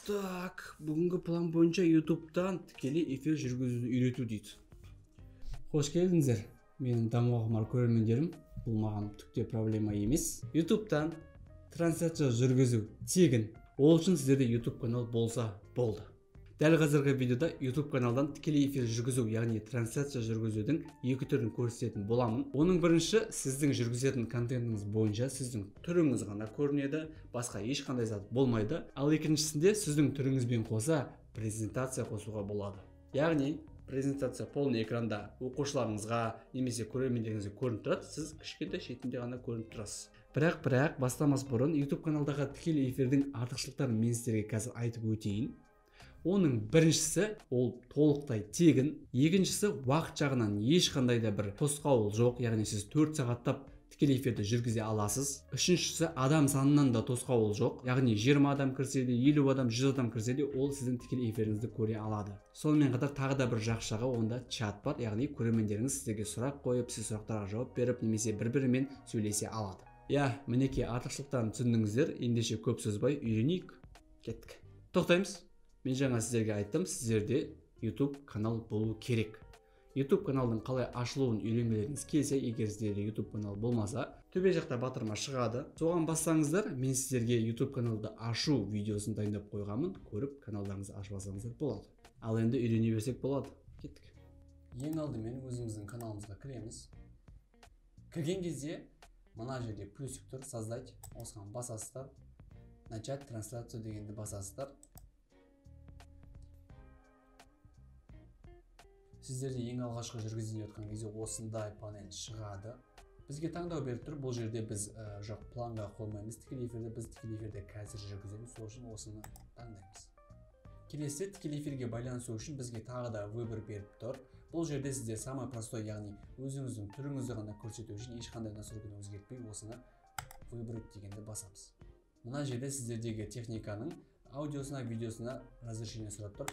Так, бүгінгі план бойынша ютубтан тікелей эфир жүргізуді үйрету дейді. Қош келдіңіздер, менің дамуға құмар көрермендерім. Бұл маған түкте проблема емес. Ютубтан трансляция жүргізу тегін. Ол үшін сіздерде YouTube канал болса болды. Дәл қазіргі видеода YouTube каналдан тікелей эфир жүргізу, яғни трансляция жүргізудің екі түрін көрсететін боламын. Оның бірінші, сіздің жүргізетін контентіңіз бойынша сіздің түріңіз ғана көрінеді, басқа ешқандай зат болмайды. Ал екіншісінде сіздің түріңізбен қоса презентация қосуға болады. Яғни презентация полный экранда оқушыларыңызға немесе көрермендеріңізге көрініп тұрады, сіз кішкентай шетінде ғана көрініп тұрасыз. Бірақ бастамас бұрын YouTube каналдағы тікелей эфирдің артықшылықтарын мен сіздерге қазір айтып өтейін. Оның біріншісі ол толықтай тегін, екіншісі уақыт жағынан ешқандай да бір тосқауыл жоқ, яғни сіз 4 сағаттап тікелей эфирді жүргізе аласыз. Үшіншісі адам санынан да тосқауыл жоқ, яғни 20 адам кірсе де, 50 адам, 100 адам кірсе де, ол сіздің тікелей эфиріңізді көре алады. Сонымен қатар тағы да бір жақсы жағы, онда чат бар, яғни көрермендеріңіз сіздерге сұрақ қойып, сіз сұрақтарға жауап беріп, немесе бір-бірімен сөйлесе алады. Мінекей артықшылықтарын түсіндіңіздер, ендеше көп сөзбай үйренейік. Кеттік. Тоқтаймыз. Мен жаңа сіздерге айттым, сіздерде YouTube канал болу керек. YouTube каналдың қалай ашылуын үйренгілеріңіз келсе, егер сіздерде YouTube канал болмаса, төбе жақта батырма шығады. Соған бассаңыздар, мен сіздерге YouTube каналды ашу видеосын дайындап қойғанмын, көріп каналдарыңызды ашып алсаңыздар болады. Ал енді үйрене берсек болады. Кеттік. Ең алдымен өзіміздің каналымызға кіреміз. Кірген кезде мына жерде плюсик тұр, создать. Осыған басасыздар. Начать трансляцию дегенді басасыздар. Сіздерде ең алғашқы жүргізіліп жатқан кезде осындай панель шығады. Бізге таңдау беріп тұр. Бұл жерде біз жоқ планға қоймаймыз. Тікелей эфирді біз тікелей эфирде қазір жүргіземіз. Сол үшін осыны таңдаймыз. Келесі тікелей эфирге байланысу үшін бізге тағы да выбор беріп тұр. Бұл жерде сіздер самый простой, яғни өзіңіздің түріңізді ғана көрсету үшін ешқандай настройканы өзгертпей осыны выбрать дегенді басамыз. Мына жерде сіздердегі техниканың аудиосына, видеосына разрешение сұрап тұр.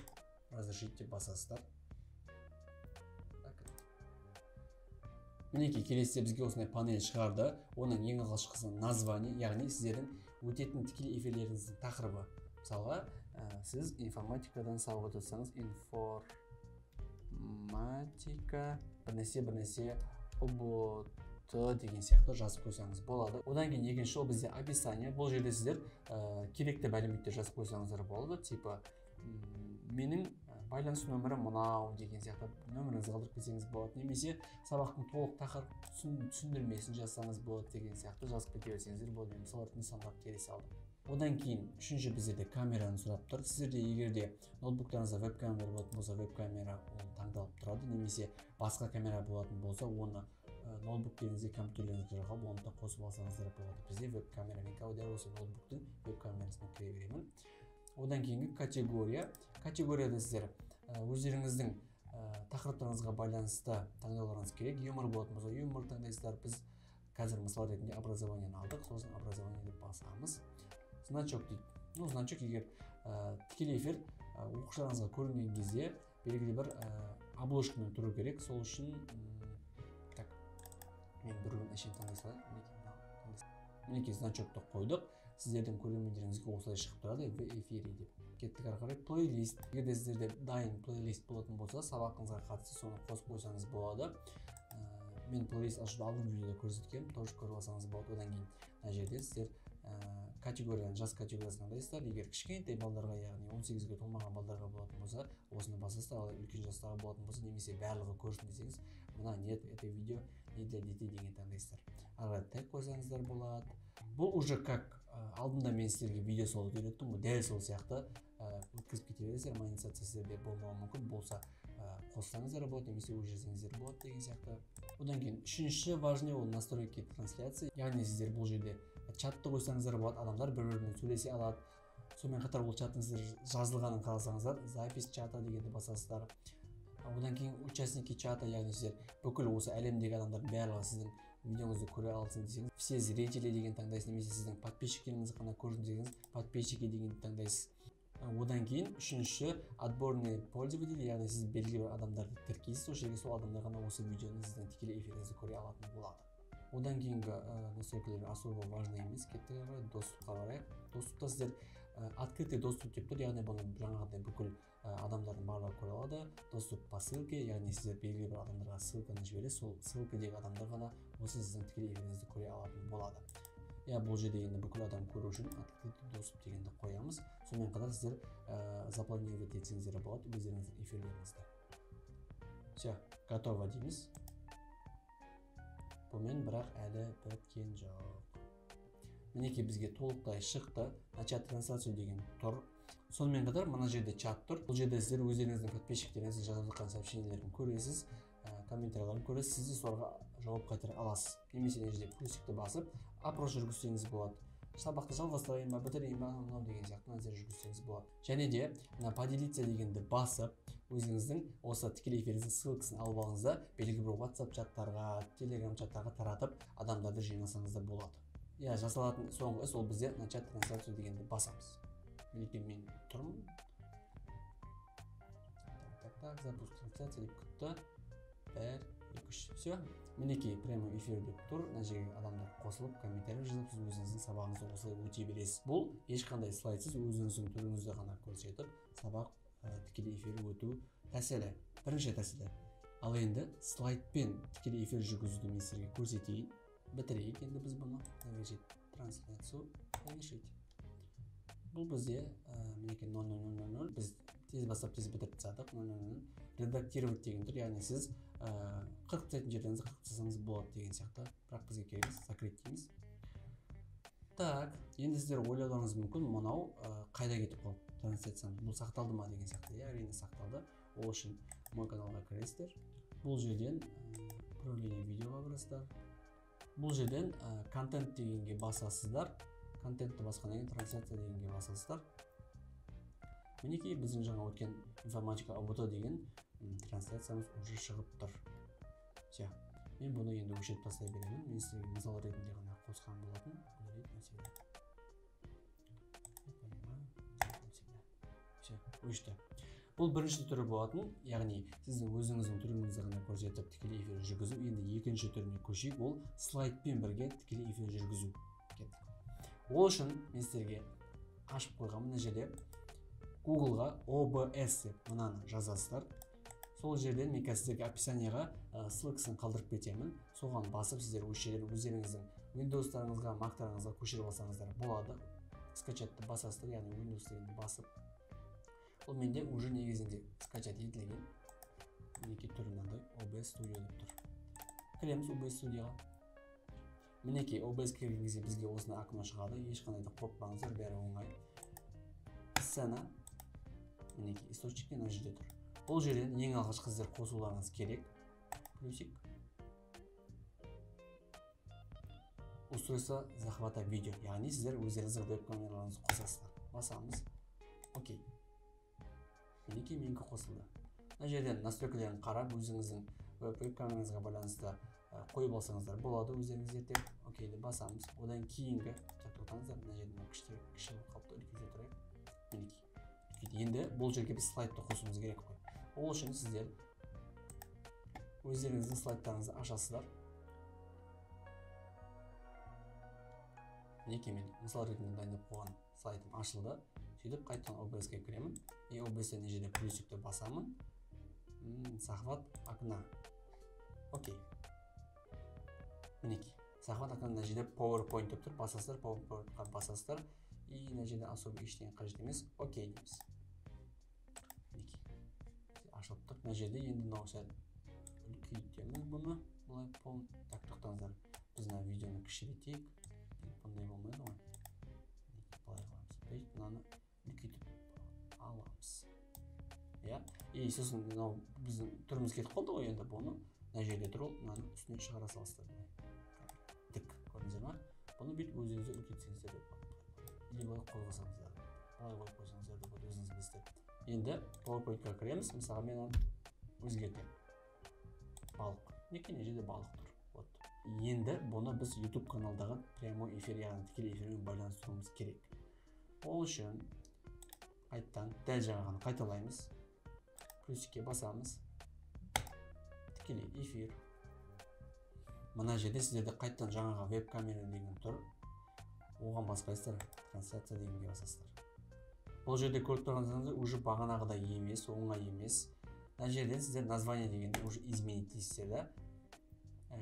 Разрешить деп басасыздар. Мінекей келесіде бізге осындай панель шығарды. Оның ең алғашқысы название, яғни сіздердің өтетін тікелей эфирлеріңіздің тақырыбы. Мысалға, сіз информатикадан сабақ өтсеңіз, информатика бірнәрсе ұбт деген сияқты жазып қойсаңыз болады. Одан кейін екінші ол бізде описание. Бұл жерде сіздер керекті мәліметтер жазып қойсаңыздар болады. Типа менің байланыс нөмірі мынау деген сияқты нөміріңізді қалдырып кетсеңіз болады, немесе сабақтың толық тақырып түсіндірмесін жазсаңыз болады деген сияқты жазып кете берсеңіздер болады. Мен мысалы нысандап келесі алдым. Одан кейін үшінші біздерде камераны сұрап тұр. Сіздерде егерде ноутбуктарыңызда веб-камера болатын болса, веб-камера таңдалып тұрады, немесе басқа камера болатын болса, оны ноутбуктеріңізге, компьютерлеріңізге жағып, оны да қосып алсаңыздар болады. Бізде веб-камера, мен дәл осы ноутбуктың веб-камерасына кіре беремін. Одан кейінгі категория. Категорияда сіздер өздеріңіздің тақырыптарыңызға байланысты таңдауларыңыз керек. Юмор болатын болса, юмор таңдайсыздар. Біз қазір мысал ретінде образованиені алдық, сосын образование деп басамыз. Значок дейді. Значок егер тікелей эфир оқушыларыңызға көрінген кезде белгілі бір обложкамен тұру керек. Сол үшін мен бірін әшейін таңдай салайын. Мінекей значокты қойдық. Сіздердің көрермендеріңізге осылай шығып тұрады в эфире деп. Кеттік ары қарай плейлист. Егерде сіздерде дайын плейлист болатын болса, сабақыңызға қатысты соны қосып қойсаңыз болады. Мен плейлист ашып алдым видеода көрсеткенмін, тоже көріп алсаңыз болады. Одан кейін мына жерде сіздер категорияны, жас категориясын таңдайсыздар. Егер кішкентай балдарға, яғни 18-ге толмаған балдарға болатын болса, осыны басасыздар. Ал үлкен жастағы болатын болса, немесе барлығы көрсін десеңіз, мына нет, это видео не для детей деген таңдайсыздар. Ары тег қойсаңыздар болады. Бұл уже как алдында мен сіздерге видео солып үйреттім, дәл сол сияқты өткізіп кете бересіздер. Монетизация сіздерде болмауы мүмкін, болса қоссаңыздар болады, немесе өшірсеңіздер болады деген сияқты. Одан кейін үшінші важный ол настройки трансляции, яғни сіздер бұл жерде чатты қойсаңыздар болады, адамдар бір-бірімен сөйлесе алады. Сонымен қатар ол чаттың сіздер жазылғанын қаласаңыздар, запись чата дегенді басасыздар. Одан кейін участники чата, яғни сіздер бүкіл осы әлемдегі адамдардың барлығы сіздің видеоңызды көре алсын десеңіз, все зрители деген таңдайсыз, немесе сіздің подписчиктеріңізді қана көрсін десеңіз, подписчики деген таңдайсыз. Одан кейін үшінші отборный пользователь, яғни сіз белгілі бір адамдарды тіркейсіз, сол жерге сол адамдар ғана осы видеоны сіздің тікелей эфиріңізді көре алатын болады. Одан кейінгі настройкалар особо важный емес. Кеттік доступқа барайық. Доступта сіздер открытый доступ деп тұр, яғни бұны жаңағыдай бүкіл адамдардың барлығы көре алады. Доступ по ссылке, яғни сіздер белгілі бір адамдарға ссылканы жібересіз, сол ссылкадегі адамдар ғана осы сіздің тікелей эфиріңізді көре алатын болады. Бұл жерде енді бүкіл адам көру үшін открытый доступ дегенді қоямыз. Сонымен қатар сіздер запланировать етсеңіздер болады өздеріңіздің эфирлеріңізді. Все, готово дейміз. Бұмен бірақ әлі біткен жоқ. Мінекей бізге толықтай шықты. Начать трансляцию деген тұр. Сонымен қатар мына жерде чат тұр. Бұл жерде сіздер өздеріңіздің подписчиктеріңіздің жазып жатқан сообщениелерін көресіз, комментарияларын көресіз, сіз де соларға жауап қайтара аласыз. Немесе мына жерде плюсикті басып, опрос жүргізсеңіз болады. Сабақты жалғастырайын ба, бітірейін ба, мынау деген сияқты назар жүргізсеңіз болады. Және де поделиться дегенді басып, өзіңіздің осы тікелей эфиріңіздің ссылкасын алып алыңыз да белгілі бір WhatsApp чаттарға, Telegram чаттарға таратып, адамдарды жинасаңыз да болады. Жасалатын соңғы іс ол бізде начать трансляцию дегенді басамыз. Мінекей мен тұрмын. Так, запуск трансляции деп күтті. 1, 2, 3. Все. Мінекей прямо эфир деп тұр. Мына жерге адамдар қосылып, комментарий жазып, сіз өзіңіздің сабағыңызды осылай өте бересіз. Бұл ешқандай слайдсыз өзіңіздің түріңізді ғана көрсетіп, сабақ тікелей эфир өту тәсілі. Бірінші тәсілі. Ал енді слайдпен тікелей эфир жүргізуді мен сіздерге көрсетейін. Бітірейік енді біз бұны. Трансляцию завершить. Бұл бізде мінекей 0000 біз тез бастап тез бітіріп тастадық. 0000 редактировать деген тұр, яғни сіз 40 сәтін жердеңізді 40 тастасаңыз болады деген сияқты. Бірақ бізге керек закрыть дейміз. Так, енді сіздер ойлауларыңыз мүмкін, мынау қайда кетіп қалды трансляциямыз, бұл сақталды ма деген сияқты. Әрине сақталды. Ол үшін мой каналға кіресіздер. Бұл жерден управление видеоға кіресіздер. Бұл жерден контент дегенге басасыздар. Контентті басқаннан кейін трансляция дегенге басасыздар. Мінекей біздің жаңа өткен информатика ОБТ деген трансляциямыз уже шығып тұр. Все. Мен бұны енді өшіріп тастай беремін. Мен сіздерге мысал ретінде ғана қосқан болатын. Все, өшті. Бұл бірінші түрі болатын, яғни сіздің өзіңіздің түріңізді ғана көрсетіп тікелей эфир жүргізу. Енді екінші түріне көшейік, ол слайдпен бірге тікелей эфир жүргізу. Ол үшін мен сіздерге ашып қойған мына жерде Google-ға OBS деп мынаны жазасыздар. Сол жерден мен сіздерге описанияға ссылкасын қалдырып кетемін. Соған басып сіздер өздеріңіздің Windows-тарыңызға, Mac-тарыңызға көшіріп алсаңыздар болады. Скачатты басасыздар, яғни Windows дегенді басып. Ол менде уже негізінде скачат етілген. Мінекей түрі мынандай OBS Studio деп тұр. Кіреміз OBS Studioға. Мінекей OBS кірген кезде бізге осындай окно шығады. Ешқандай да қорықпаңыздар, бәрі оңай. Сцена. Мінекей источник мына жерде тұр. Бұл жерден ең алғашқы сіздер қосуларыңыз керек. Плюсик. Устройство захвата видео. Яғни сіздер өздеріңіздің веб-камераларыңызды қосасыздар. Басамыз. Окей. Мінекей менікі қосылды. Мына жерден настройкаларын қарап, өзіңіздің веб-камераңызға байланысты қойып алсаңыздар болады өздеріңіздерде. Окейді басамыз. Одан кейінгі тоқтаңыздар. Мына жерден кіші қалыпты үлкейте тұрайық. Мінекей. Енді бұл жерге біз слайдты қосуымыз керек қой. Ол үшін сіздер өздеріңіздің слайдтарыңызды ашасыздар. Мінекей мен мысал ретінде дайындап қойған слайдым ашылды. Сөйтіп қайтадан OBS-ге кіремін. OBS-те мына жерде плюсикті басамын. Захват окна. Окей. Мінекей. Захват окна мына жерде PowerPoint деп тұр. Басасыздар, PowerPoint-қа басасыздар. И мына жерде особо ештеңе қажет емес. Окей дейміз. Ашылып тұр. Мына жерде енді мынау сәл үлкейтеміз бұны. Бұлай пол. Так, тоқтаңыздар. Біз мына видеоны кішірейтейік. Бұндай болмайды ғой. Бұлай қыламыз. Мынаны үлкейтіп аламыз. И сосын мынау біздің түріміз кетіп қалды ғой, енді бұны мына жерде тұр ол, мынаны үстіне шығара саласыздар. Тік, көрдіңіздер ме? Бұны бүйтіп өзіңізді үлкейтсеңіздер деп болады. Или бұлай қозғасаңыздар. Бұлай қойып қойсаңыздар деп болады, өзіңіз білесіздер. Енді PowerPoint-қа кіреміз. Мысалға мен өзгертемін. Балық. Неке не жерде балық тұр. Енді бұны біз YouTube каналдағы прямой эфир, яғни тікелей эфирмен байланыстыруымыз керек. Ол үшін қайттан дәл жаңағыны қайталаймыз. Плюсикке басамыз. Тікелей эфир. Мына жерде сіздерде қайттан жаңаға веб-камера деген тұр. Оған баспайсыздар, трансляция дегенге басасыздар. Бұл жерде көріп тұрғаныңыздар уже бағанағыдай емес, оңай емес. Мына жерден сіздер название дегенді уже изменить дейсіздер да.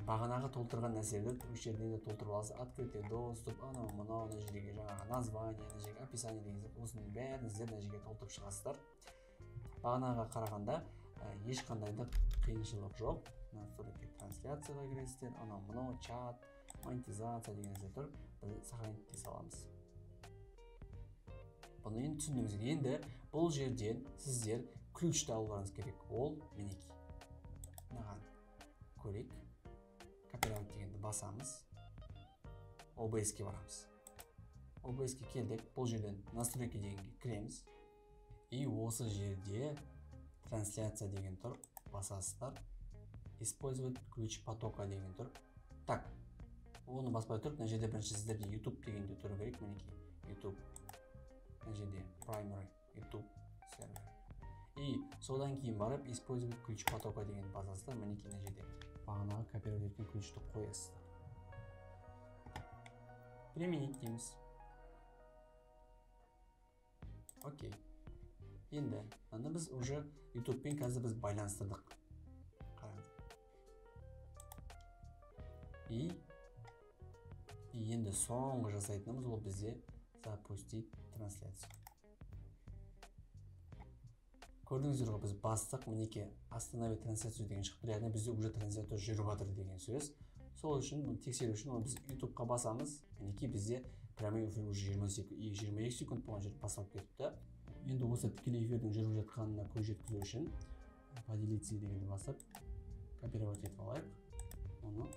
Бағанағы толтырған нәрселерді осы жерден де толтырып аласыз. Открытый доступ, анау мынау, мына жерге жаңағы название, мына жерге описание деген осының бәрін сіздер мына жерге толтырып шығасыздар. Бағанағыға қарағанда ешқандай да қиыншылық жоқ. Настройки трансляцияға кіресіздер, анау мынау чат, монетизация деген нәрсе тұр. Біз сохранить ете саламыз. Бұны енді түсіндіңіздер. Енді бұл жерден сіздер ключті алуларыңыз керек. Ол мінекей. Мынаған көрейік. Копировать дегенді басамыз. OBS-ке барамыз. OBS-ке келдік. Бұл жерден настройки дегенге кіреміз. И осы жерде трансляция деген тұр. Басасыздар. Использовать ключ потока деген тұр. Так. Оны баспай тұрып, мына жерде бірінші сіздерде YouTube дегенде тұру керек. Мінекей. YouTube. Мына жерде primary YouTube сервер. И содан кейін барып использовать ключ потока деген басасыздар. Мінекей мына жерде бағанағы копировать еткен ключті қоясыздар. Применить дейміз. Окей. Енді анда біз уже YouTube-пен қазір біз байланыстырдық. Қараңыз. И енді соңғы жасайтынымыз ол бізде запустить трансляцию. Көрдіңіздер ғой, біз бастық, мінеке остановить трансляцию деген шығып тұр. Яғни бізде уже трансляция жүріп жатыр деген сөз. Сол үшін тексеру үшін біз YouTube-қа басамыз. Мінеке бізде прямой эфир уже 22 секунд болған жерде басталып кетіпті. Енді осы тікелей эфирдің жүріп жатқанына көз жеткізу үшін поделиться дегенді басып копировать етіп алайық. Оны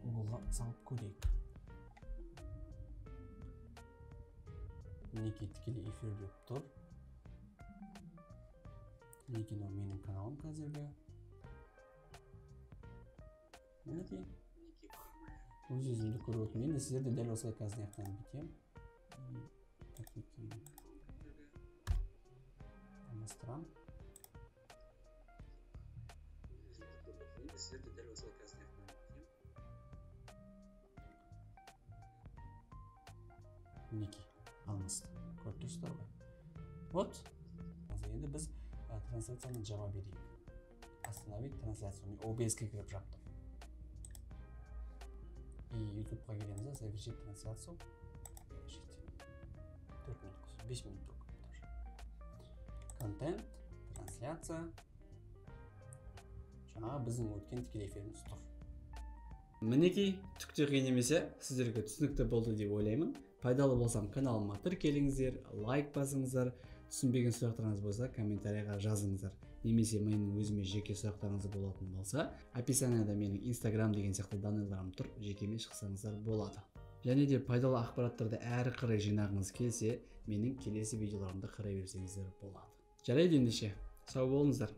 Google-ға салып көрейік. Мінеке тікелей эфир деп тұр. Мінеке менің каналым қазіргі. Мінеке өз-өзімді көріп отырмын. Енді сіздерді дәл осылай қазір аяқтан бітем. Алмастырам. Мінеке алмасты. Көріп тұрсыздар ғой. Вот. Енді біз трансляцияны жаба берейік. Остановить трансляцию. OBS-ке кіріп жаптым. И YouTube-ға келеміз, завершить трансляцию. 4 минут, 5 минут только. Контент, трансляция. Жаңа біздің өткен тікелей эфиріміз тұр. Мінекей, түкте қиын емесе, сіздерге түсінікті болды деп ойлаймын. Пайдалы болсам каналыма тіркеліңіздер, лайк басыңыздар. Түсінбеген сұрақтарыңыз болса, комментарийға жазыңыздар. Немесе менің өзіме жеке сұрақтарыңыз болатын болса, описанияда менің Instagram деген сияқты данныйларым тұр, жекеме шықсаңыздар болады. Және де пайдалы ақпараттарды әрі қарай жинағыңыз келсе, менің келесі видеоларымды қарай берсеңіздер болады. Жарайды ендеше, сау болыңыздар.